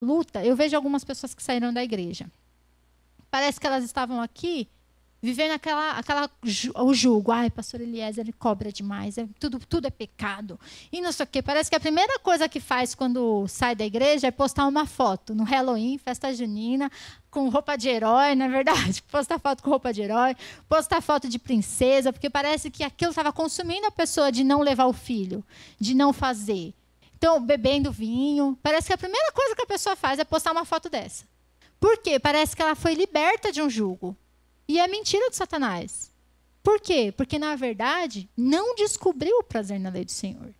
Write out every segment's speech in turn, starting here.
luta, eu vejo algumas pessoas que saíram da igreja. Parece que elas estavam aqui vivendo o jugo. Ai, pastor Eliezer, ele cobra demais. Tudo é pecado. E não sei o quê. Parece que a primeira coisa que faz quando sai da igreja é postar uma foto no Halloween, festa junina, com roupa de herói, não é verdade? Postar foto com roupa de herói, postar foto de princesa, porque parece que aquilo estava consumindo a pessoa de não levar o filho, de não fazer. Então, bebendo vinho. Parece que a primeira coisa que a pessoa faz é postar uma foto dessa. Por quê? Parece que ela foi liberta de um jugo. E é mentira de Satanás. Por quê? Porque, na verdade, não descobriu o prazer na lei do Senhor.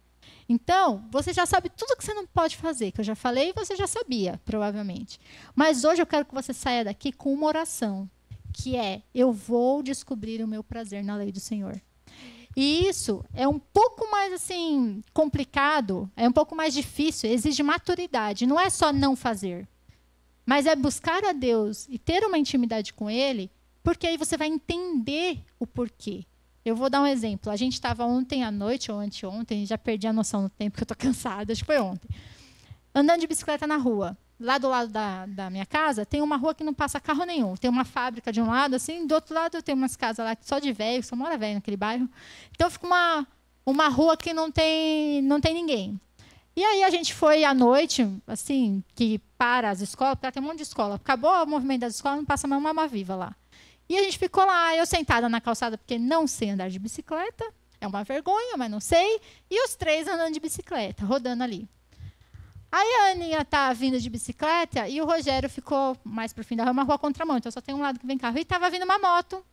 Então, você já sabe tudo que você não pode fazer, que eu já falei e você já sabia, provavelmente. Mas hoje eu quero que você saia daqui com uma oração, que é: eu vou descobrir o meu prazer na lei do Senhor. E isso é um pouco mais assim complicado, é um pouco mais difícil, exige maturidade. Não é só não fazer, mas é buscar a Deus e ter uma intimidade com Ele, porque aí você vai entender o porquê. Eu vou dar um exemplo. A gente estava ontem à noite, ou anteontem, já perdi a noção do tempo, que eu estou cansada, acho que foi ontem, andando de bicicleta na rua. Lá do lado da minha casa, tem uma rua que não passa carro nenhum. Tem uma fábrica de um lado, assim, do outro lado tem umas casas lá só de velho, só mora velho naquele bairro. Então fica uma rua que não tem ninguém. E aí a gente foi à noite, assim, que para as escolas, porque tem um monte de escola. Acabou o movimento das escolas, não passa mais uma viva lá. E a gente ficou lá, eu sentada na calçada, porque não sei andar de bicicleta. É uma vergonha, mas não sei. E os três andando de bicicleta, rodando ali. Aí a Aninha tá vindo de bicicleta e o Rogério ficou mais pro fim da rua, uma rua contramão. Então só tem um lado que vem carro. E tava vindo uma moto.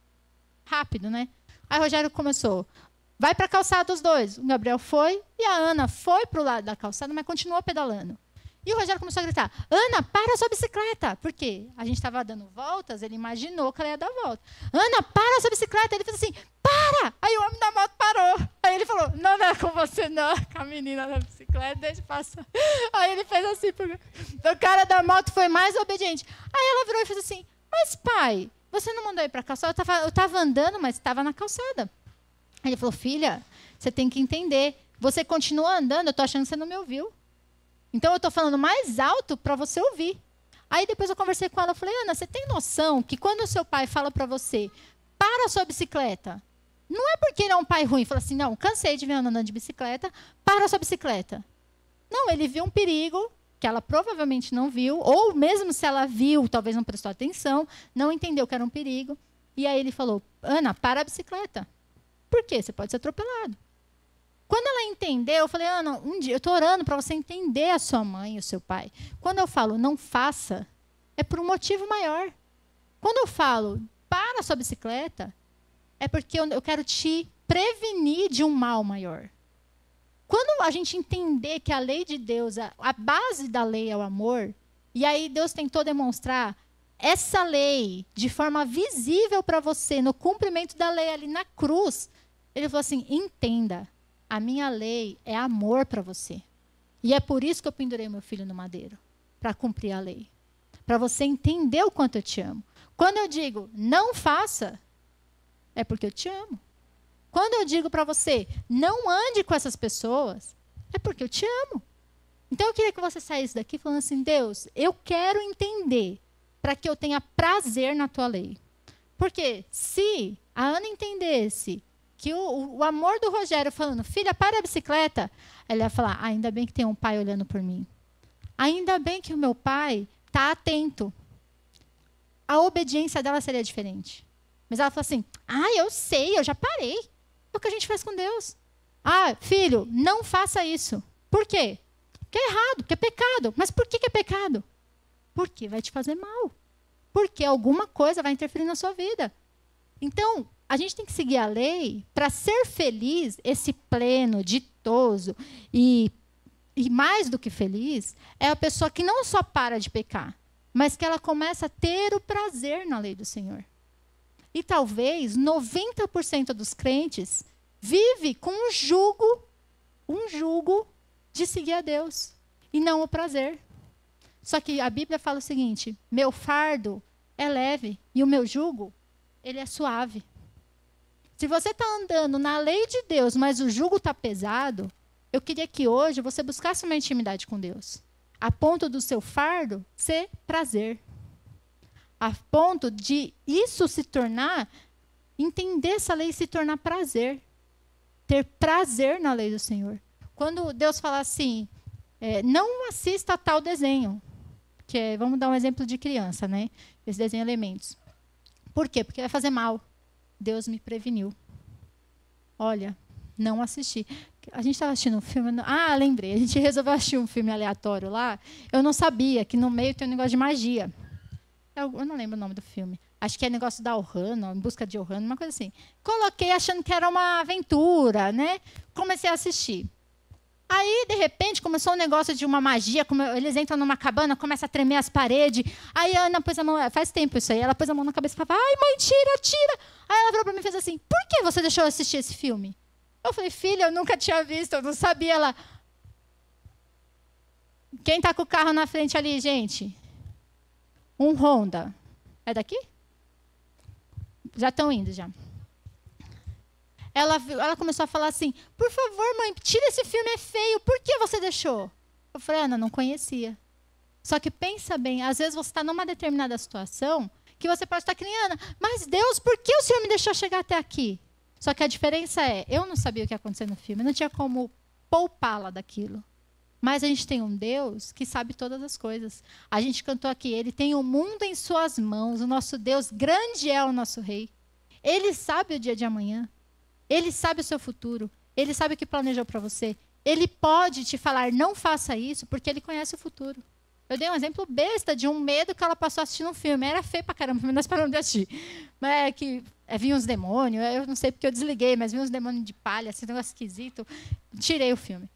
Rápido, né? Aí o Rogério começou: vai para a calçada os dois. O Gabriel foi e a Ana foi para o lado da calçada, mas continuou pedalando. E o Rogério começou a gritar: Ana, para a sua bicicleta. Por quê? A gente estava dando voltas, ele imaginou que ela ia dar volta. Ana, para a sua bicicleta. Ele fez assim: para! Aí o homem da moto parou. Aí ele falou: não é com você não, com a menina da bicicleta, deixa passar. Aí ele fez assim, o cara da moto foi mais obediente. Aí ela virou e fez assim: mas pai, você não mandou ir para a calçada? Eu estava andando, mas estava na calçada. Aí ele falou: filha, você tem que entender. Você continua andando, eu estou achando que você não me ouviu. Então eu estou falando mais alto para você ouvir. Aí depois eu conversei com ela, eu falei: Ana, você tem noção que quando o seu pai fala para você: para a sua bicicleta, não é porque ele é um pai ruim, fala assim: não, cansei de ver Ana andando de bicicleta, para a sua bicicleta. Não, ele viu um perigo que ela provavelmente não viu, ou mesmo se ela viu, talvez não prestou atenção, não entendeu que era um perigo. E aí ele falou: Ana, para a bicicleta. Por quê? Você pode ser atropelado. Quando ela entendeu, eu falei: Ana, um dia eu estou orando para você entender a sua mãe e o seu pai. Quando eu falo não faça, é por um motivo maior. Quando eu falo para a sua bicicleta, é porque eu quero te prevenir de um mal maior. Quando a gente entender que a lei de Deus, a base da lei é o amor, e aí Deus tentou demonstrar essa lei de forma visível para você, no cumprimento da lei ali na cruz, ele falou assim: entenda, a minha lei é amor para você. E é por isso que eu pendurei meu filho no madeiro, para cumprir a lei. Para você entender o quanto eu te amo. Quando eu digo não faça, é porque eu te amo. Quando eu digo para você não ande com essas pessoas, é porque eu te amo. Então eu queria que você saísse daqui falando assim: Deus, eu quero entender para que eu tenha prazer na tua lei. Porque se a Ana entendesse que o amor do Rogério falando: filha, para a bicicleta, ela ia falar: ainda bem que tem um pai olhando por mim. Ainda bem que o meu pai está atento. A obediência dela seria diferente. Mas ela fala assim: eu sei, eu já parei. É o que a gente faz com Deus. Filho, não faça isso. Por quê? Porque é errado, porque é pecado. Mas por que é pecado? Porque vai te fazer mal. Porque alguma coisa vai interferir na sua vida. Então, a gente tem que seguir a lei para ser feliz. Esse pleno, ditoso e mais do que feliz é a pessoa que não só para de pecar, mas que ela começa a ter o prazer na lei do Senhor. E talvez 90% dos crentes vive com um jugo de seguir a Deus e não o prazer. Só que a Bíblia fala o seguinte: meu fardo é leve e o meu jugo, ele é suave. Se você está andando na lei de Deus, mas o jugo está pesado, eu queria que hoje você buscasse uma intimidade com Deus. A ponto do seu fardo ser prazer. A ponto de isso se tornar, entender essa lei e se tornar prazer. Ter prazer na lei do Senhor. Quando Deus fala assim, não assista a tal desenho. Vamos dar um exemplo de criança, né? Esse desenho Elementos. Por quê? Porque vai fazer mal. Deus me preveniu. Olha, não assisti. A gente estava assistindo um filme... lembrei. A gente resolveu assistir um filme aleatório lá. Eu não sabia que no meio tem um negócio de magia. Eu não lembro o nome do filme. Acho que é negócio da Ohana, Em Busca de Ohana, uma coisa assim. Coloquei achando que era uma aventura, né? Comecei a assistir. Aí, de repente, começou um negócio de uma magia. Eles entram numa cabana, começa a tremer as paredes. Aí a Ana pôs a mão... Faz tempo isso aí. Ela pôs a mão na cabeça e falava, ai, mãe, tira, tira. Aí ela virou para mim e fez assim, por que você deixou eu assistir esse filme? Eu falei, filha, eu nunca tinha visto, eu não sabia. Ela... Quem está com o carro na frente ali, gente? Um Honda. É daqui? Já estão indo, já. Ela começou a falar assim, por favor, mãe, tira esse filme, é feio. Por que você deixou? Eu falei, Ana, não conhecia. Só que pensa bem, às vezes você está numa determinada situação que você pode estar criando, mas Deus, por que o Senhor me deixou chegar até aqui? Só que a diferença eu não sabia o que ia acontecer no filme, não tinha como poupá-la daquilo. Mas a gente tem um Deus que sabe todas as coisas. A gente cantou aqui, Ele tem o mundo em suas mãos, o nosso Deus, grande é o nosso Rei. Ele sabe o dia de amanhã. Ele sabe o seu futuro. Ele sabe o que planejou para você. Ele pode te falar, não faça isso, porque Ele conhece o futuro. Eu dei um exemplo besta de um medo que ela passou assistindo um filme. Era feio pra caramba, mas nós paramos de assistir. Mas vinha uns demônios, eu não sei porque eu desliguei, mas vinha uns demônios de palha, assim, um negócio esquisito. Tirei o filme.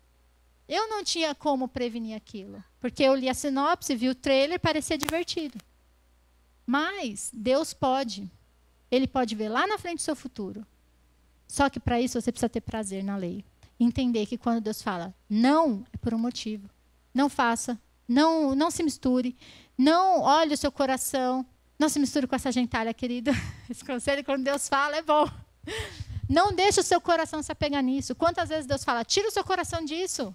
Eu não tinha como prevenir aquilo, porque eu li a sinopse, vi o trailer, parecia divertido. Mas Deus pode. Ele pode ver lá na frente o seu futuro. Só que para isso você precisa ter prazer na lei. Entender que quando Deus fala não, é por um motivo. Não faça, não se misture, não olhe o seu coração, não se misture com essa gentalha, querida. Esse conselho, quando Deus fala, é bom. Não deixe o seu coração se apegar nisso. Quantas vezes Deus fala, tira o seu coração disso.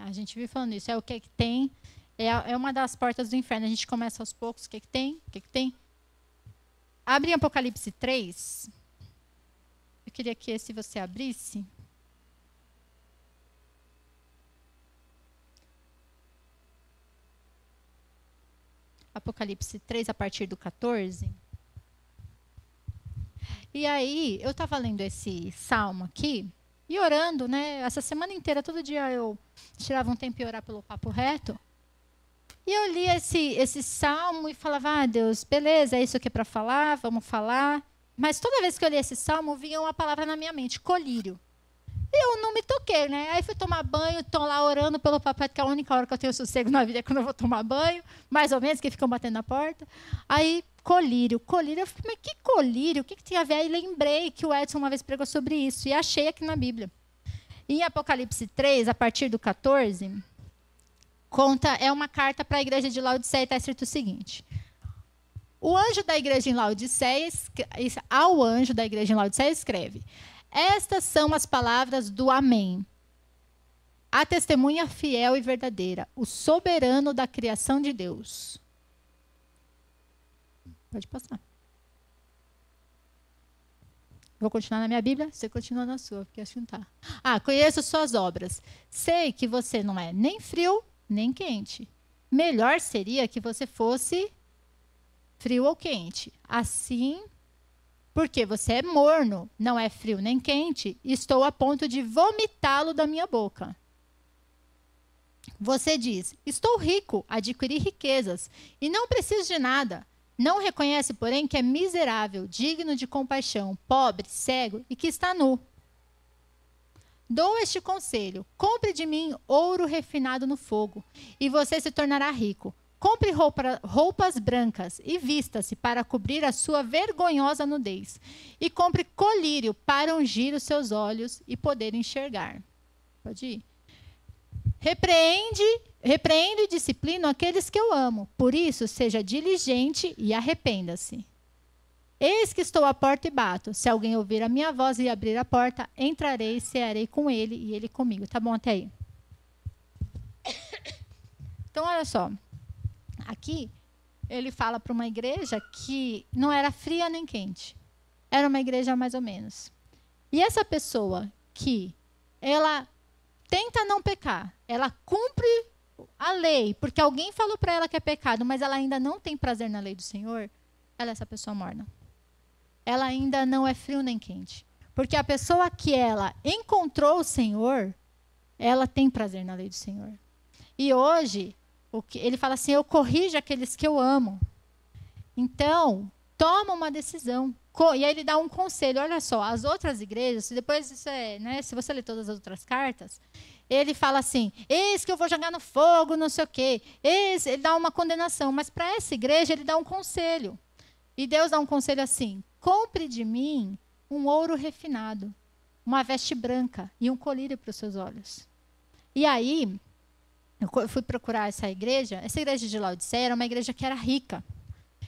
A gente vive falando isso. É o que tem. É uma das portas do inferno. A gente começa aos poucos. O que tem? O que tem? Abre em Apocalipse 3. Eu queria que se você abrisse. Apocalipse 3, a partir do 14. E aí, eu estava lendo esse salmo aqui. E orando, né? Essa semana inteira, todo dia eu tirava um tempo e orar pelo papo reto. E eu li esse salmo e falava, Deus, beleza, é isso aqui para falar, vamos falar. Mas toda vez que eu li esse salmo, vinha uma palavra na minha mente, colírio. E eu não me toquei, né? Aí fui tomar banho, estou lá orando pelo papo reto, que é a única hora que eu tenho sossego na vida é quando eu vou tomar banho, mais ou menos, que ficam batendo na porta. Aí, colírio. Eu falei, mas que colírio? O que tem a ver? Aí lembrei que o Edson uma vez pregou sobre isso, e achei aqui na Bíblia. Em Apocalipse 3, a partir do 14, é uma carta para a igreja de Laodiceia, e está escrito o seguinte. O anjo da igreja em Laodiceia, ao anjo da igreja em Laodiceia escreve, estas são as palavras do Amém. A testemunha fiel e verdadeira, o soberano da criação de Deus. Pode passar. Vou continuar na minha Bíblia, você continua na sua, porque acho que não está. Conheço suas obras. Sei que você não é nem frio, nem quente. Melhor seria que você fosse frio ou quente. Assim, porque você é morno, não é frio nem quente, estou a ponto de vomitá-lo da minha boca. Você diz, estou rico, adquiri riquezas, e não preciso de nada. Não reconhece, porém, que é miserável, digno de compaixão, pobre, cego e que está nu. Dou este conselho, compre de mim ouro refinado no fogo, e você se tornará rico. Compre roupas brancas e vista-se para cobrir a sua vergonhosa nudez. E compre colírio para ungir os seus olhos e poder enxergar. Pode ir. Repreendo e disciplino aqueles que eu amo. Por isso, seja diligente e arrependa-se. Eis que estou à porta e bato. Se alguém ouvir a minha voz e abrir a porta, entrarei e cearei com ele e ele comigo. Tá bom até aí? Então, olha só. Aqui, ele fala para uma igreja que não era fria nem quente. Era uma igreja mais ou menos. E essa pessoa que ela tenta não pecar, ela cumpre a lei, porque alguém falou para ela que é pecado, mas ela ainda não tem prazer na lei do Senhor, ela é essa pessoa morna. Ela ainda não é frio nem quente. Porque a pessoa que ela encontrou o Senhor, ela tem prazer na lei do Senhor. E hoje, ele fala assim, eu corrijo aqueles que eu amo. Então, toma uma decisão. E aí ele dá um conselho. Olha só, as outras igrejas, depois isso se você ler todas as outras cartas, ele fala assim, eis que eu vou jogar no fogo, não sei o quê. Ele dá uma condenação. Mas para essa igreja, ele dá um conselho. E Deus dá um conselho assim, compre de mim um ouro refinado, uma veste branca e um colírio para os seus olhos. E aí, eu fui procurar essa igreja de Laodiceia era uma igreja que era rica.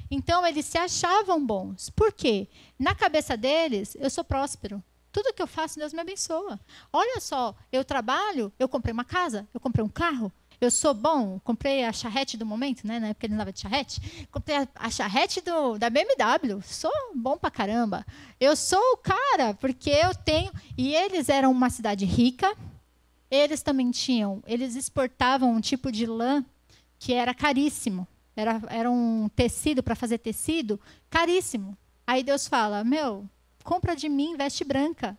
Então, eles se achavam bons. Por quê? Na cabeça deles, eu sou próspero. Tudo que eu faço, Deus me abençoa. Olha só, eu trabalho, eu comprei uma casa, eu comprei um carro, eu sou bom, comprei a charrete do momento, né? Na época ele andava de charrete. Comprei a charrete da BMW. Sou bom pra caramba. Eu sou o cara, porque eu tenho... E eles eram uma cidade rica. Eles também eles exportavam um tipo de lã que era caríssimo. Era um tecido, para fazer tecido, caríssimo. Aí Deus fala, compra de mim veste branca.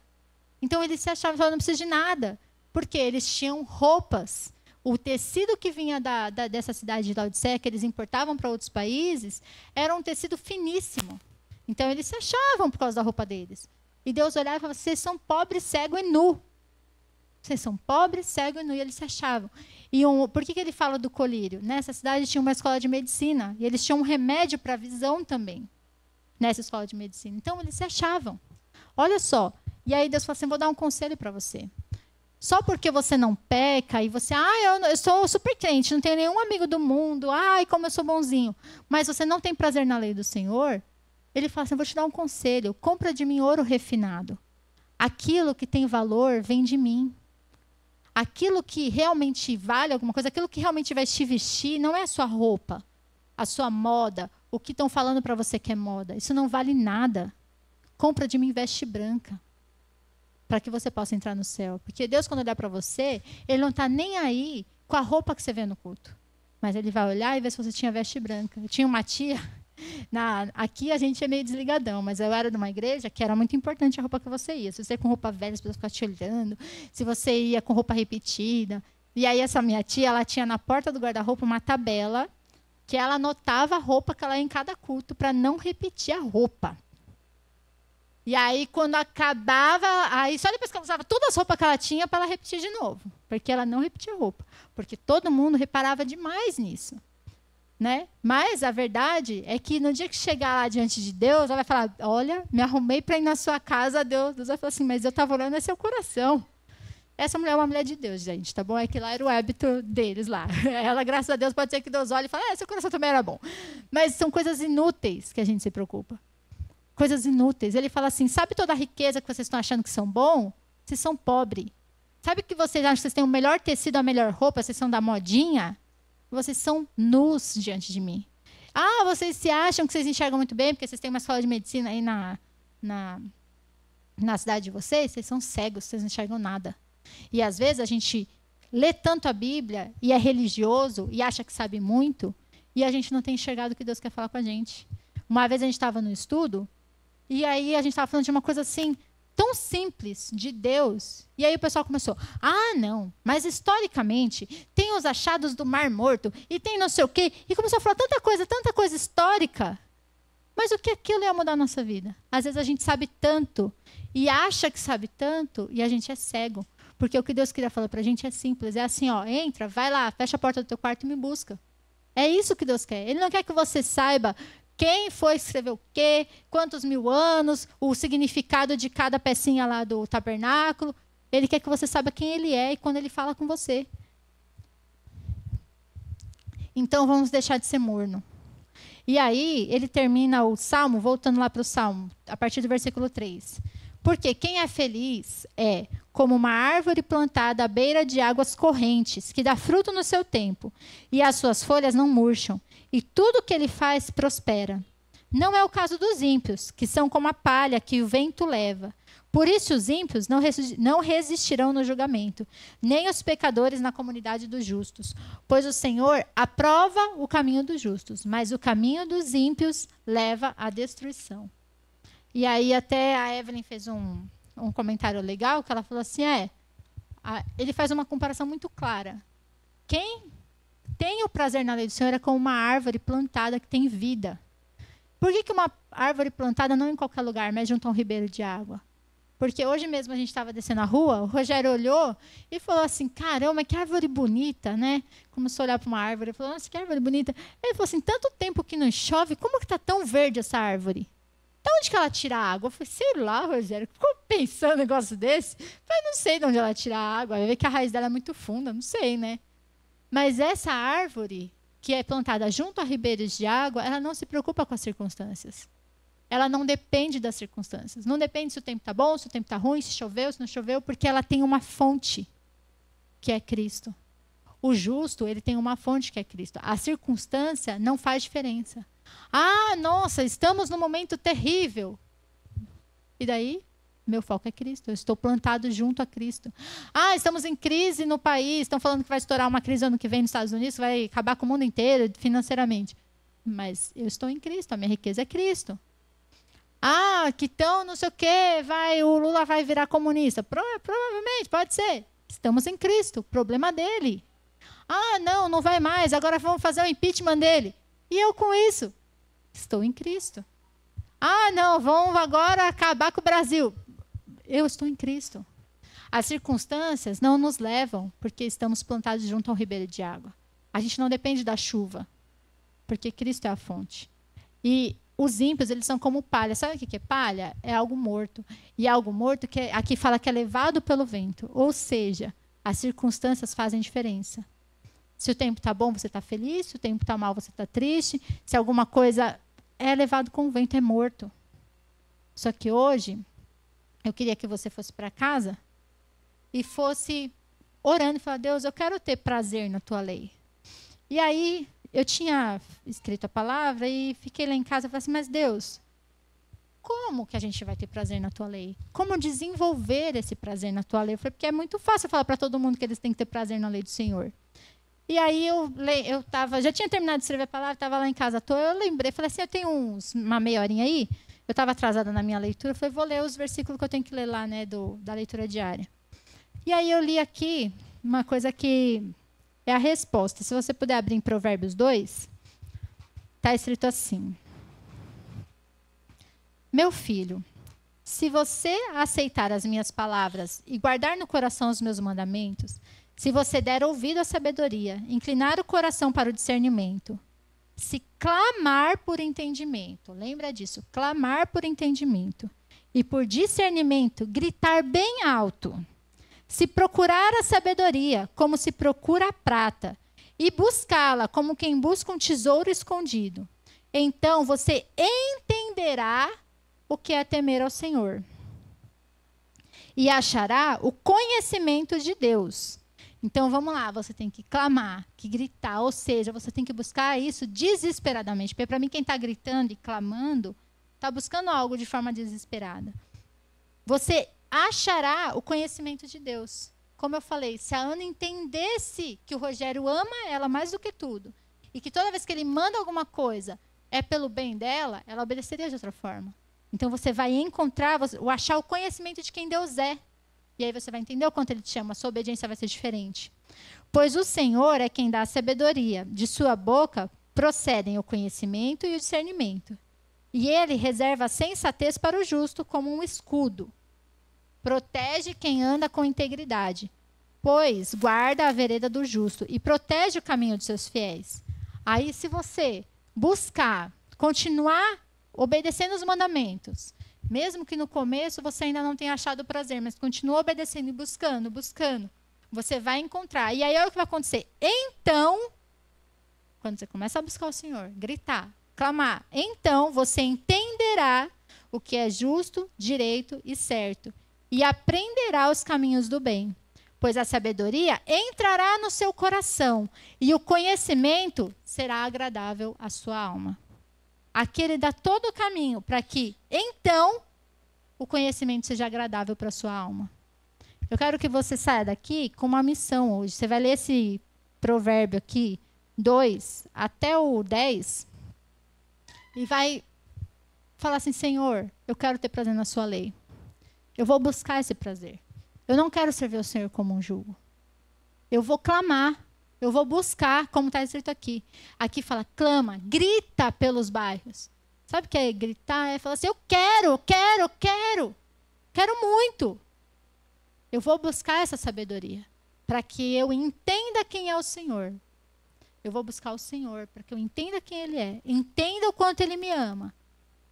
Então eles se achavam, não precisa de nada. Porque eles tinham roupas. O tecido que vinha dessa cidade de Laodiceia, que eles importavam para outros países, era um tecido finíssimo. Então, eles se achavam por causa da roupa deles. E Deus olhava e falava, vocês são pobres, cego e nu. Vocês são pobres, cego e nu. E eles se achavam. E por que ele fala do colírio? Nessa cidade tinha uma escola de medicina. E eles tinham um remédio para a visão também. Nessa escola de medicina. Então, eles se achavam. Olha só. E aí Deus falou assim, vou dar um conselho para você. Só porque você não peca e você, eu sou super crente, não tenho nenhum amigo do mundo, como eu sou bonzinho. Mas você não tem prazer na lei do Senhor, ele fala assim, vou te dar um conselho, compra de mim ouro refinado. Aquilo que tem valor vem de mim. Aquilo que realmente vale alguma coisa, aquilo que realmente vai te vestir, não é a sua roupa, a sua moda, o que estão falando para você que é moda. Isso não vale nada. Compra de mim veste branca. Para que você possa entrar no céu. Porque Deus, quando olhar para você, ele não está nem aí com a roupa que você vê no culto. Mas ele vai olhar e ver se você tinha veste branca. Eu tinha uma tia, aqui a gente é meio desligadão, mas eu era de uma igreja que era muito importante a roupa que você ia. Se você ia com roupa velha, as pessoas ficavam te olhando. Se você ia com roupa repetida. E aí essa minha tia, ela tinha na porta do guarda-roupa uma tabela que ela anotava a roupa que ela ia em cada culto para não repetir a roupa. E aí, quando acabava, aí só depois que ela usava todas as roupas que ela tinha para ela repetir de novo. Porque ela não repetia roupa. Porque todo mundo reparava demais nisso. Né? Mas a verdade é que no dia que chegar lá diante de Deus, ela vai falar, olha, me arrumei para ir na sua casa, Deus vai falar assim, mas eu estava olhando é seu coração. Essa mulher é uma mulher de Deus, gente, tá bom? É que lá era o hábito deles lá. Ela, graças a Deus, pode ser que Deus olhe e fale, seu coração também era bom. Mas são coisas inúteis que a gente se preocupa. Coisas inúteis. Ele fala assim, sabe toda a riqueza que vocês estão achando que são bom? Vocês são pobres. Sabe que vocês acham que vocês têm o melhor tecido, a melhor roupa, vocês são da modinha? Vocês são nus diante de mim. Vocês se acham que vocês enxergam muito bem, porque vocês têm uma escola de medicina aí na cidade de vocês? Vocês são cegos, vocês não enxergam nada. E às vezes a gente lê tanto a Bíblia e é religioso e acha que sabe muito, e a gente não tem enxergado o que Deus quer falar com a gente. Uma vez a gente estava no estudo, e aí a gente estava falando de uma coisa assim, tão simples, de Deus. E aí o pessoal começou, não, mas historicamente, tem os achados do Mar Morto, e tem não sei o quê. E começou a falar tanta coisa histórica. Mas o que aquilo ia mudar a nossa vida? Às vezes a gente sabe tanto, e acha que sabe tanto, e a gente é cego. Porque o que Deus queria falar para a gente é simples. É assim, entra, vai lá, fecha a porta do teu quarto e me busca. É isso que Deus quer. Ele não quer que você saiba quem foi escrever o quê, quantos mil anos, o significado de cada pecinha lá do tabernáculo. Ele quer que você saiba quem ele é e quando ele fala com você. então vamos deixar de ser morno. E aí, ele termina o Salmo, voltando lá para o Salmo, a partir do versículo 3. Porque quem é feliz é como uma árvore plantada à beira de águas correntes, que dá fruto no seu tempo, e as suas folhas não murcham, e tudo que ele faz prospera. Não é o caso dos ímpios, que são como a palha que o vento leva. Por isso os ímpios não resistirão no julgamento, nem os pecadores na comunidade dos justos. Pois o Senhor aprova o caminho dos justos, mas o caminho dos ímpios leva à destruição. E aí até a Evelyn fez um comentário legal, que ela falou assim, ele faz uma comparação muito clara. Quem tem o prazer na lei do Senhor é como uma árvore plantada que tem vida. Por que uma árvore plantada não em qualquer lugar, mas junto a um ribeiro de água? Porque hoje mesmo a gente estava descendo a rua, o Rogério olhou e falou assim, caramba, que árvore bonita, né? Começou a olhar para uma árvore e falou, nossa, que árvore bonita. Ele falou assim, tanto tempo que não chove, como que está tão verde essa árvore? De onde que ela tira a água? Eu falei, sei lá, Rogério, ficou pensando um negócio desse? Eu falei, não sei de onde ela tira a água, vai ver que a raiz dela é muito funda, não sei, né? Mas essa árvore, que é plantada junto a ribeiros de água, ela não se preocupa com as circunstâncias. Ela não depende das circunstâncias. Não depende se o tempo está bom, se o tempo está ruim, se choveu, se não choveu, porque ela tem uma fonte, que é Cristo. O justo, ele tem uma fonte, que é Cristo. A circunstância não faz diferença. Ah, nossa, estamos num momento terrível. E daí, meu foco é Cristo. Eu estou plantado junto a Cristo. Ah, estamos em crise no país. Estão falando que vai estourar uma crise ano que vem nos Estados Unidos, vai acabar com o mundo inteiro financeiramente. Mas eu estou em Cristo, a minha riqueza é Cristo. Ah, que tão não sei o quê, o Lula vai virar comunista. Provavelmente, pode ser. Estamos em Cristo, problema dele. Ah, não vai mais, agora vamos fazer o impeachment dele. E eu com isso? Estou em Cristo. Ah, não, vamos agora acabar com o Brasil. Eu estou em Cristo. As circunstâncias não nos levam, porque estamos plantados junto ao ribeiro de água. A gente não depende da chuva, porque Cristo é a fonte. E os ímpios, eles são como palha. Sabe o que é palha? É algo morto. E algo morto, que aqui fala que é levado pelo vento. Ou seja, as circunstâncias fazem diferença. Se o tempo está bom, você está feliz. Se o tempo está mal, você está triste. Se alguma coisa é levado com o vento, é morto. Só que hoje, eu queria que você fosse para casa e fosse orando e falar, Deus, eu quero ter prazer na tua lei. E aí, eu tinha escrito a palavra e fiquei lá em casa e falei assim, mas Deus, como que a gente vai ter prazer na tua lei? Como desenvolver esse prazer na tua lei? Eu falei, porque é muito fácil falar para todo mundo que eles têm que ter prazer na lei do Senhor. E aí eu já tinha terminado de escrever a palavra, estava lá em casa à toa, eu lembrei, falei assim, eu tenho uma meia horinha aí, eu estava atrasada na minha leitura, falei, vou ler os versículos que eu tenho que ler lá, né, da leitura diária. E aí eu li aqui uma coisa que é a resposta. Se você puder abrir em Provérbios 2, está escrito assim. Meu filho, se você aceitar as minhas palavras e guardar no coração os meus mandamentos, se você der ouvido à sabedoria, inclinar o coração para o discernimento, se clamar por entendimento, lembra disso, clamar por entendimento, e por discernimento, gritar bem alto, se procurar a sabedoria, como se procura a prata, e buscá-la como quem busca um tesouro escondido, então você entenderá o que é temer ao Senhor. E achará o conhecimento de Deus. Então, vamos lá, você tem que clamar, que gritar, ou seja, você tem que buscar isso desesperadamente. Porque, para mim, quem está gritando e clamando, está buscando algo de forma desesperada. Você achará o conhecimento de Deus. Como eu falei, se a Ana entendesse que o Rogério ama ela mais do que tudo, e que toda vez que ele manda alguma coisa é pelo bem dela, ela obedeceria de outra forma. Então, você vai encontrar, achar o conhecimento de quem Deus é. E aí você vai entender o quanto ele te ama, a sua obediência vai ser diferente. Pois o Senhor é quem dá a sabedoria. De sua boca procedem o conhecimento e o discernimento. E ele reserva a sensatez para o justo como um escudo. Protege quem anda com integridade, pois guarda a vereda do justo e protege o caminho de seus fiéis. Aí, se você buscar, continuar obedecendo os mandamentos, mesmo que no começo você ainda não tenha achado prazer, mas continua obedecendo e buscando, você vai encontrar. E aí, olha o que vai acontecer. Então, quando você começa a buscar o Senhor, gritar, clamar, então você entenderá o que é justo, direito e certo, e aprenderá os caminhos do bem. Pois a sabedoria entrará no seu coração, e o conhecimento será agradável à sua alma. Aqui ele dá todo o caminho para que, então, o conhecimento seja agradável para a sua alma. Eu quero que você saia daqui com uma missão hoje. Você vai ler esse provérbio aqui, 2 até o 10, e vai falar assim, Senhor, eu quero ter prazer na sua lei. Eu vou buscar esse prazer. Eu não quero servir o Senhor como um jugo. Eu vou clamar, eu vou buscar, como está escrito aqui. Aqui fala, clama, grita pelos bairros. Sabe o que é gritar? É falar assim, eu quero muito. Eu vou buscar essa sabedoria, para que eu entenda quem é o Senhor. Eu vou buscar o Senhor, para que eu entenda quem Ele é. Entenda o quanto Ele me ama.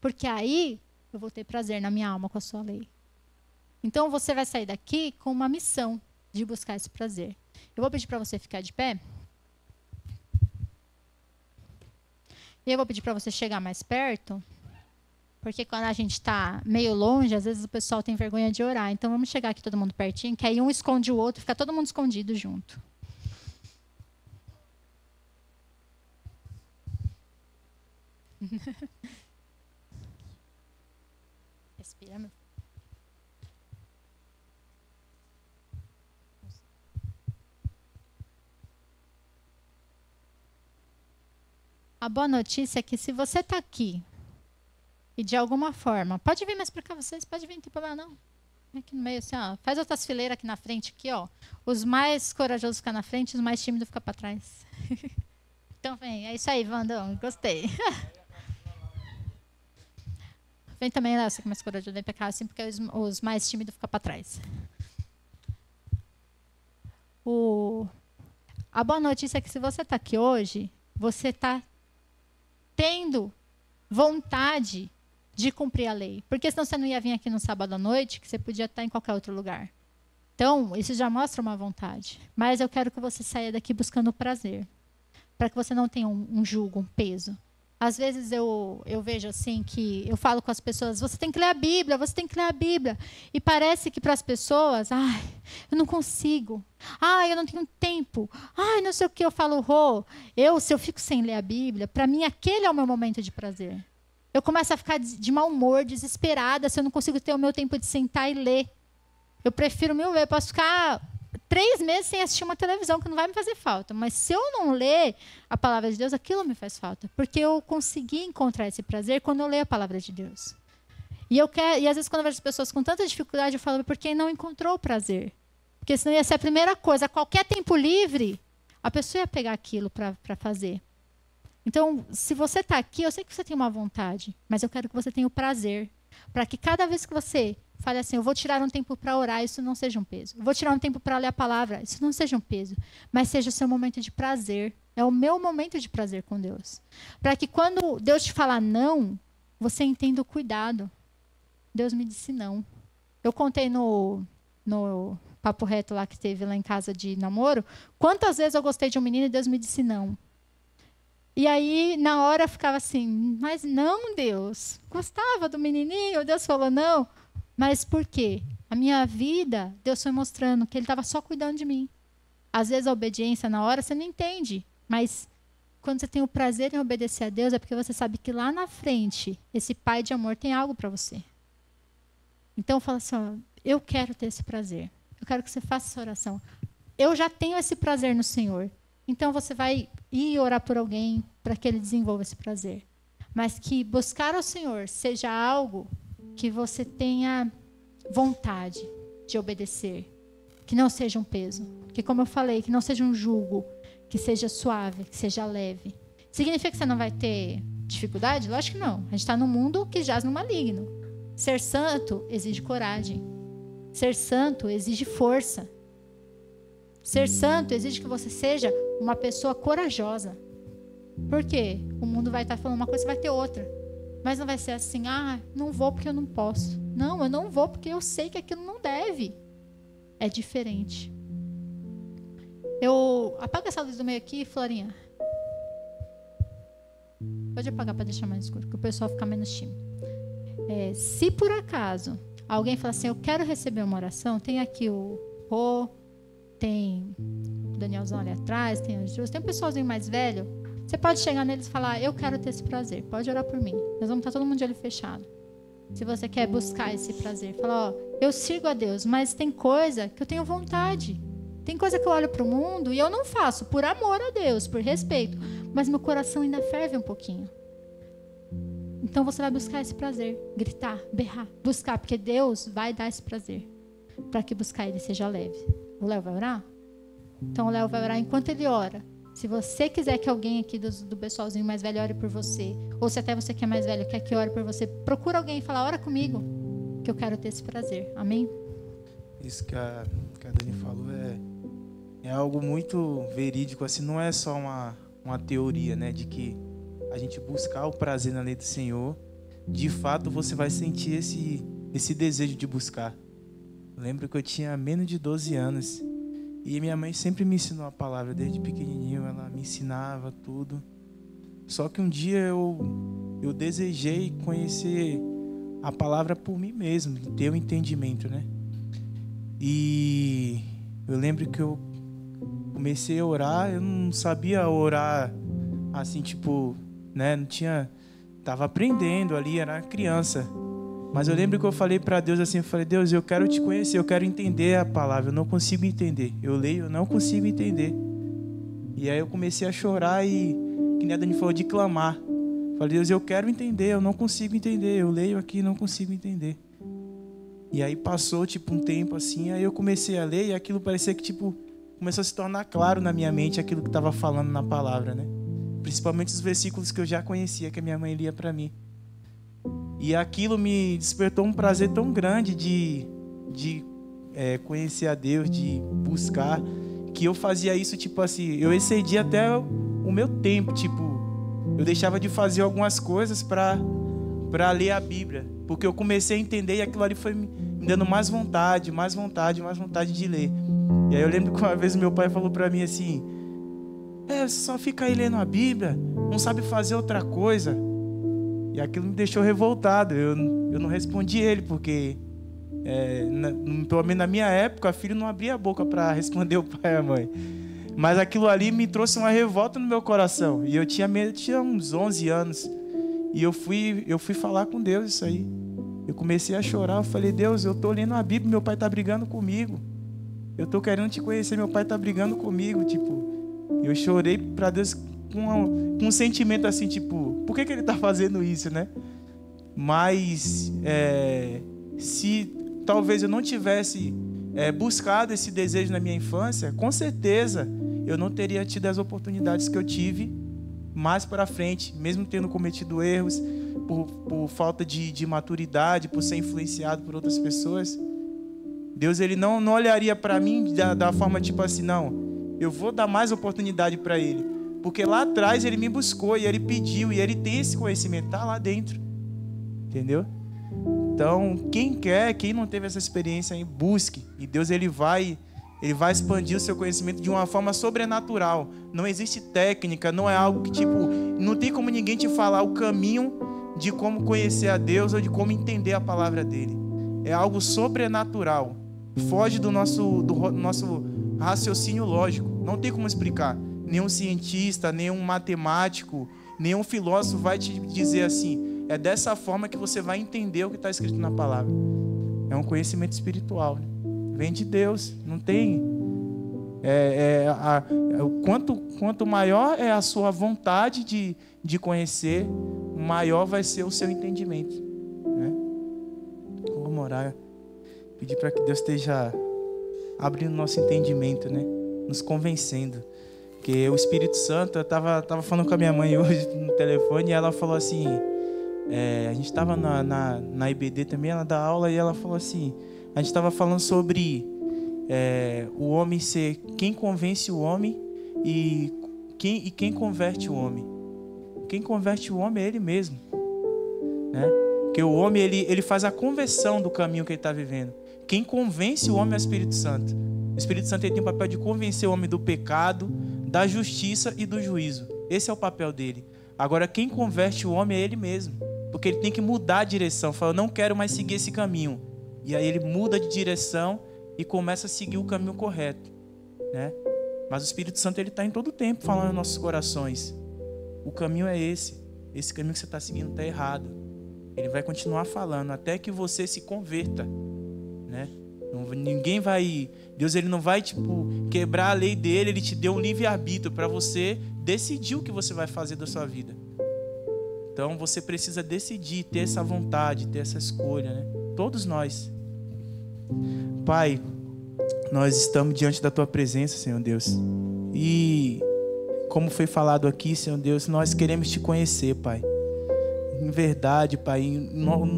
Porque aí eu vou ter prazer na minha alma com a sua lei. Então você vai sair daqui com uma missão de buscar esse prazer. Eu vou pedir para você ficar de pé. E eu vou pedir para você chegar mais perto. Porque quando a gente está meio longe, às vezes o pessoal tem vergonha de orar. Então vamos chegar aqui todo mundo pertinho, que aí um esconde o outro, fica todo mundo escondido junto. Respira, meu. A boa notícia é que se você está aqui e de alguma forma, pode vir mais para cá vocês, pode vir, não tem problema não. Vem aqui no meio assim, ó, faz outras fileiras aqui na frente, aqui, ó. Os mais corajosos ficam na frente, os mais tímidos ficam para trás. Então vem, é isso aí, Vandão, gostei. Vem também, Léo, você que é mais corajoso, vem para cá assim, porque os mais tímidos ficam para trás. A boa notícia é que se você está aqui hoje, você está tendo vontade de cumprir a lei. Porque senão você não ia vir aqui no sábado à noite, que você podia estar em qualquer outro lugar. Então, isso já mostra uma vontade. Mas eu quero que você saia daqui buscando o prazer. Para que você não tenha um jugo, um peso. Às vezes eu vejo assim que eu falo com as pessoas, você tem que ler a Bíblia, você tem que ler a Bíblia. E parece que para as pessoas, eu não consigo. Eu não tenho tempo. Não sei o que. Eu falo, se eu fico sem ler a Bíblia, para mim aquele é o meu momento de prazer. Eu começo a ficar de mau humor, desesperada, se eu não consigo ter o meu tempo de sentar e ler. Eu prefiro mil vezes, eu posso ficar 3 meses sem assistir uma televisão, que não vai me fazer falta. Mas se eu não ler a palavra de Deus, aquilo me faz falta. Porque eu consegui encontrar esse prazer quando eu leio a palavra de Deus. E às vezes, quando eu vejo as pessoas com tanta dificuldade, eu falo, porque não encontrou o prazer. Porque senão ia ser a primeira coisa. A qualquer tempo livre, a pessoa ia pegar aquilo para fazer. Então, se você está aqui, eu sei que você tem uma vontade, mas eu quero que você tenha o prazer. Para que cada vez que você fale assim, eu vou tirar um tempo para orar, isso não seja um peso. Eu vou tirar um tempo para ler a palavra, isso não seja um peso. Mas seja o seu momento de prazer. É o meu momento de prazer com Deus. Para que quando Deus te falar não, você entenda o cuidado. Deus me disse não. Eu contei no papo reto lá que teve lá em casa de namoro, quantas vezes eu gostei de um menino e Deus me disse não. E aí, na hora, eu ficava assim, mas não, Deus. Gostava do menininho, Deus falou não. Mas por quê? A minha vida, Deus foi mostrando que Ele estava só cuidando de mim. Às vezes, a obediência, na hora, você não entende. Mas, quando você tem o prazer em obedecer a Deus, é porque você sabe que lá na frente, esse Pai de amor tem algo para você. Então, fala assim, eu quero ter esse prazer. Eu quero que você faça essa oração. Eu já tenho esse prazer no Senhor. Então, você vai ir orar por alguém para que ele desenvolva esse prazer. Mas que buscar ao Senhor seja algo que você tenha vontade de obedecer. Que não seja um peso. Que, como eu falei, que não seja um jugo. Que seja suave, que seja leve. Significa que você não vai ter dificuldade? Lógico que não. A gente está num mundo que jaz no maligno. Ser santo exige coragem. Ser santo exige força. Ser santo exige que você seja uma pessoa corajosa. Por quê? O mundo vai estar falando uma coisa e vai ter outra. Mas não vai ser assim, não vou porque eu não posso. Não, eu não vou porque eu sei que aquilo não deve. É diferente. Apaga essa luz do meio aqui, Florinha. Pode apagar para deixar mais escuro, que o pessoal fica menos tímido. Se por acaso alguém fala assim, eu quero receber uma oração, tem aqui o Rô, tem o Danielzão ali atrás, tem o Jus, tem um pessoalzinho mais velho. Você pode chegar neles e falar, eu quero ter esse prazer, pode orar por mim. Nós vamos estar todo mundo de olho fechado. Se você quer buscar esse prazer, fala, eu sirvo a Deus, mas tem coisa que eu tenho vontade. Tem coisa que eu olho para o mundo e eu não faço por amor a Deus, por respeito. Mas meu coração ainda ferve um pouquinho. Então você vai buscar esse prazer. Gritar, berrar, buscar. Porque Deus vai dar esse prazer. Para que buscar ele seja leve. O Léo vai orar? Então o Léo vai orar enquanto ele ora. Se você quiser que alguém aqui do pessoalzinho mais velho ore por você, ou se até você que é mais velho quer que ore por você, procura alguém e fala, ora comigo, que eu quero ter esse prazer. Amém? Isso que a Dani falou é algo muito verídico, assim, não é só uma teoria, né, de que a gente buscar o prazer na lei do Senhor, de fato você vai sentir esse desejo de buscar. Eu lembro que eu tinha menos de 12 anos e minha mãe sempre me ensinou a palavra, desde pequenininho ela me ensinava tudo. Só que um dia eu desejei conhecer a palavra por mim mesmo, ter um entendimento, né? E eu lembro que eu comecei a orar, eu não sabia orar assim, tipo, né, não tinha, tava aprendendo ali, era criança. Mas eu lembro que eu falei para Deus assim, eu falei, Deus, eu quero te conhecer, eu quero entender a palavra, eu não consigo entender. Eu leio, eu não consigo entender. E aí eu comecei a chorar e, que nem a Dani falou, de clamar. Falei, Deus, eu quero entender, eu não consigo entender, eu leio aqui e não consigo entender. E aí passou, tipo, um tempo assim, aí eu comecei a ler e aquilo parecia que, tipo, começou a se tornar claro na minha mente aquilo que estava falando na palavra, né? Principalmente os versículos que eu já conhecia, que a minha mãe lia para mim. E aquilo me despertou um prazer tão grande de conhecer a Deus, de buscar, que eu fazia isso, tipo assim, eu excedia até o meu tempo, tipo, eu deixava de fazer algumas coisas para ler a Bíblia, porque eu comecei a entender e aquilo ali foi me dando mais vontade de ler. E aí eu lembro que uma vez meu pai falou para mim assim, você só fica aí lendo a Bíblia, não sabe fazer outra coisa. E aquilo me deixou revoltado. Eu não respondi ele, porque pelo menos na minha época, filho não abria a boca para responder o pai e a mãe. Mas aquilo ali me trouxe uma revolta no meu coração. E eu tinha uns 11 anos. E eu fui falar com Deus isso aí. Eu comecei a chorar, eu falei, Deus, eu estou lendo a Bíblia, meu pai está brigando comigo. Eu estou querendo te conhecer, meu pai está brigando comigo. Tipo, eu chorei para Deus com um sentimento assim, tipo, por que ele está fazendo isso, né? Mas se talvez eu não tivesse buscado esse desejo na minha infância, com certeza eu não teria tido as oportunidades que eu tive mais para frente, mesmo tendo cometido erros por falta de maturidade, por ser influenciado por outras pessoas. Deus, ele não olharia para mim da forma tipo assim, não, eu vou dar mais oportunidade para ele, porque lá atrás ele me buscou e ele pediu e ele tem esse conhecimento, tá lá dentro, entendeu? Então, quem não teve essa experiência aí, busque, e Deus ele vai expandir o seu conhecimento de uma forma sobrenatural. Não existe técnica, não é algo que tipo, não tem como ninguém te falar o caminho de como conhecer a Deus ou de como entender a palavra dele. É algo sobrenatural, foge do nosso raciocínio lógico, não tem como explicar. Nenhum cientista, nenhum matemático, nenhum filósofo vai te dizer assim, é dessa forma que você vai entender o que está escrito na palavra. É um conhecimento espiritual, né? Vem de Deus, não tem. Quanto maior é a sua vontade de conhecer, maior vai ser o seu entendimento, né? Vamos orar, pedir para que Deus esteja abrindo nosso entendimento, né? Nos convencendo. Porque o Espírito Santo, eu tava falando com a minha mãe hoje no telefone e ela falou assim, a gente estava na IBD também, ela dá aula e ela falou assim, a gente estava falando sobre o homem ser quem convence o homem e quem converte o homem. Quem converte o homem é ele mesmo, né? Porque o homem ele faz a conversão do caminho que ele está vivendo. Quem convence o homem é o Espírito Santo. O Espírito Santo ele tem o papel de convencer o homem do pecado, da justiça e do juízo. Esse é o papel dele. Agora, quem converte o homem é ele mesmo. Porque ele tem que mudar a direção. Fala, eu não quero mais seguir esse caminho. E aí ele muda de direção e começa a seguir o caminho correto, né? Mas o Espírito Santo, ele está em todo tempo falando nos nossos corações. O caminho é esse. Esse caminho que você está seguindo está errado. Ele vai continuar falando até que você se converta, né? Ninguém vai... Deus, ele não vai, quebrar a lei dele. Ele te deu um livre-arbítrio para você decidir o que você vai fazer da sua vida. Então, você precisa decidir, ter essa vontade, ter essa escolha, né? Todos nós. Pai, nós estamos diante da Tua presença, Senhor Deus. E, como foi falado aqui, Senhor Deus, nós queremos Te conhecer, Pai. Em verdade, Pai,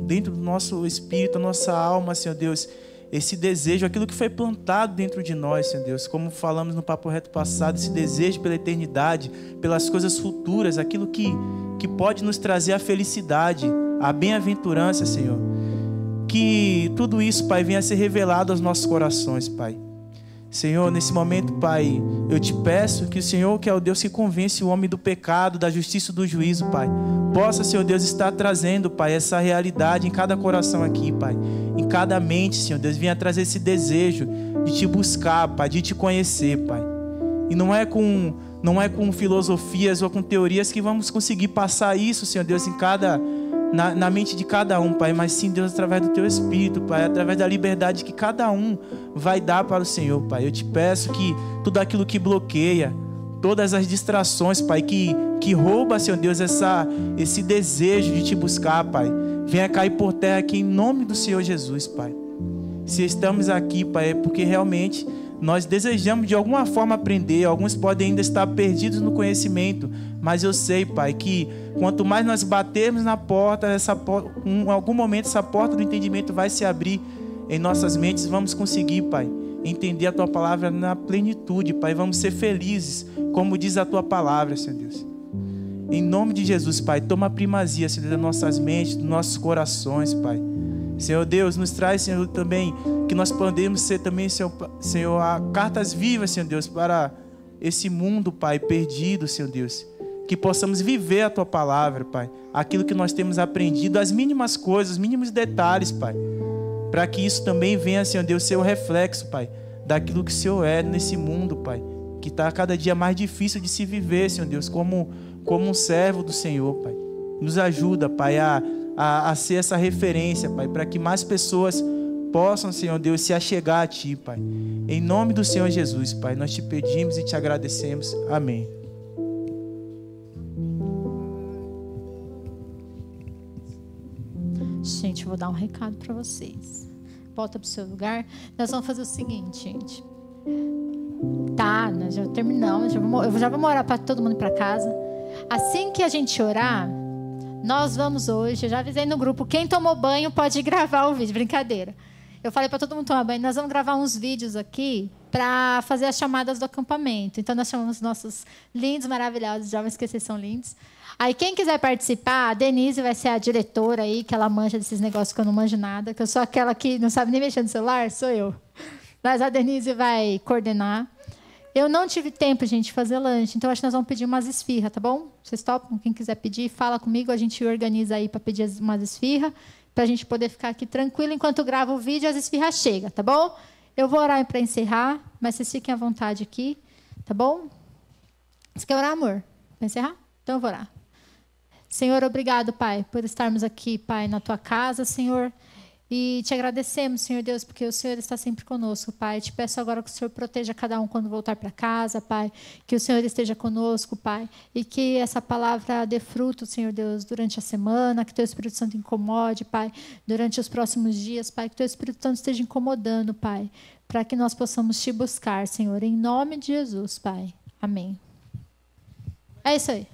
dentro do nosso espírito, nossa alma, Senhor Deus, esse desejo, aquilo que foi plantado dentro de nós, Senhor Deus, como falamos no Papo Reto passado, esse desejo pela eternidade, pelas coisas futuras, aquilo que pode nos trazer a felicidade, a bem-aventurança, Senhor. Que tudo isso, Pai, venha a ser revelado aos nossos corações, Pai. Senhor, nesse momento, Pai, eu te peço que o Senhor, que é o Deus que convence o homem do pecado, da justiça e do juízo, Pai, possa, Senhor Deus, estar trazendo, Pai, essa realidade em cada coração aqui, Pai, em cada mente, Senhor Deus, venha trazer esse desejo de Te buscar, Pai, de Te conhecer, Pai. E não é com filosofias ou com teorias que vamos conseguir passar isso, Senhor Deus, na mente de cada um, Pai, mas sim, Deus, através do Teu Espírito, Pai, através da liberdade que cada um vai dar para o Senhor, Pai. Eu te peço que tudo aquilo que bloqueia, todas as distrações, Pai, que rouba, Senhor Deus, esse desejo de Te buscar, Pai, venha cair por terra aqui em nome do Senhor Jesus, Pai. Se estamos aqui, Pai, é porque realmente nós desejamos de alguma forma aprender. Alguns podem ainda estar perdidos no conhecimento, mas eu sei, Pai, que quanto mais nós batermos na porta, em algum momento essa porta do entendimento vai se abrir em nossas mentes. Vamos conseguir, Pai, entender a Tua palavra na plenitude, Pai. Vamos ser felizes, como diz a Tua palavra, Senhor Deus. Em nome de Jesus, Pai, toma a primazia, Senhor, das nossas mentes, dos nossos corações, Pai. Senhor Deus, nos traz, Senhor, também que nós podemos ser também, Senhor, cartas vivas, Senhor Deus, para esse mundo, Pai, perdido, Senhor Deus. Que possamos viver a Tua palavra, Pai. Aquilo que nós temos aprendido, as mínimas coisas, os mínimos detalhes, Pai. Para que isso também venha, Senhor Deus, ser o reflexo, Pai, daquilo que o Senhor é nesse mundo, Pai. Que está cada dia mais difícil de se viver, Senhor Deus, como um servo do Senhor, Pai. Nos ajuda, Pai, a ser essa referência, Pai, para que mais pessoas possam, Senhor Deus, se achegar a Ti, Pai. Em nome do Senhor Jesus, Pai, nós Te pedimos e Te agradecemos. Amém. Gente, eu vou dar um recado para vocês. Volta para o seu lugar. Nós vamos fazer o seguinte, gente. Tá, nós já terminamos. Eu já vou orar para todo mundo ir para casa. Assim que a gente orar, nós vamos hoje, eu já avisei no grupo, quem tomou banho pode gravar o vídeo, brincadeira. Eu falei para todo mundo tomar banho, nós vamos gravar uns vídeos aqui para fazer as chamadas do acampamento. Então, nós chamamos nossos lindos, maravilhosos, já vão esquecer, são lindos. Aí, quem quiser participar, a Denise vai ser a diretora aí, que ela manja desses negócios que eu não manjo nada, que eu sou aquela que não sabe nem mexer no celular, sou eu. Mas a Denise vai coordenar. Eu não tive tempo, gente, de fazer lanche, então acho que nós vamos pedir umas esfirras, tá bom? Vocês topam? Quem quiser pedir, fala comigo, a gente organiza aí para pedir umas esfirras, para a gente poder ficar aqui tranquilo enquanto gravo o vídeo, as esfirras chegam, tá bom? Eu vou orar para encerrar, mas vocês fiquem à vontade aqui, tá bom? Você quer orar, amor? Para encerrar? Então eu vou orar. Senhor, obrigado, Pai, por estarmos aqui, Pai, na Tua casa, Senhor. E te agradecemos, Senhor Deus, porque o Senhor está sempre conosco, Pai. Te peço agora que o Senhor proteja cada um quando voltar para casa, Pai. Que o Senhor esteja conosco, Pai. E que essa palavra dê fruto, Senhor Deus, durante a semana. Que Teu Espírito Santo incomode, Pai, durante os próximos dias, Pai. Que Teu Espírito Santo esteja incomodando, Pai. Para que nós possamos Te buscar, Senhor. Em nome de Jesus, Pai. Amém. É isso aí.